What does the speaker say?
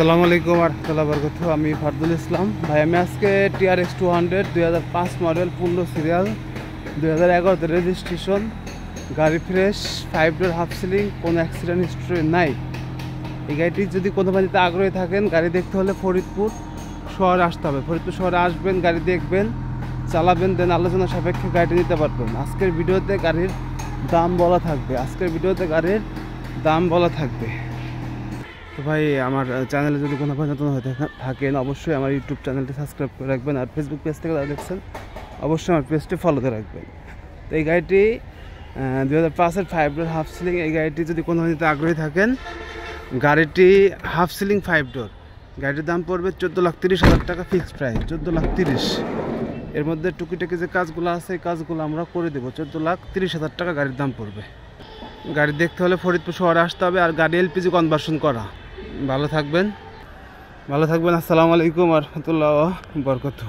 আসসালামু আলাইকুম রহমতুল্লাহ বরকত। আমি ফারদুল ইসলাম ভাই। আমি আজকে TRX 200 2005 মডেল, 15 সিরিয়াল, 2011 রেজিস্ট্রেশন, গাড়ি ফ্রেশ, 5 ডোর, হাফ সিলিং, কোনো অ্যাক্সিডেন্ট হিস্ট্রি নাই। এই গাড়িটি যদি কোনো বাড়িতে আগ্রহী থাকেন, গাড়ি দেখতে হলে ফরিদপুর শহরে আসতে হবে। ফরিদপুর শহরে আসবেন, গাড়ি দেখবেন, চালাবেন, দেন আলোচনা সাপেক্ষে গাড়িটি নিতে পারবেন। আজকের ভিডিওতে গাড়ির দাম বলা থাকবে। তো ভাই, আমার চ্যানেলে যদি কোনো ভাই নতুন হয়ে থাকেন, অবশ্যই আমার ইউটিউব চ্যানেলটি সাবস্ক্রাইব করে রাখবেন। আর ফেসবুক পেজ থেকে যারা দেখছেন, অবশ্যই আমার পেজটি ফলোতে রাখবেন। তো এই গাড়িটি 2005-এর 5 ডোর হাফ সিলিং। এই গাড়িটি যদি কোনো ভাইতে আগ্রহী থাকেন, গাড়িটি হাফ সিলিং 5 ডোর, গাড়িটির দাম পড়বে 14,30,000 টাকা, ফিক্সড প্রাইস 14,30,000। এর মধ্যে টুকিটাকি যে কাজগুলো আছে, এই কাজগুলো আমরা করে দেবো। 14,30,000 টাকা গাড়ির দাম পড়বে। গাড়ি দেখতে হলে ফরিদপুর শহরে আসতে হবে। আর গাড়ি LPG কনভার্সন করা। ভালো থাকবেন। আসসালামু আলাইকুম রহমতুল্লাহ বরকত।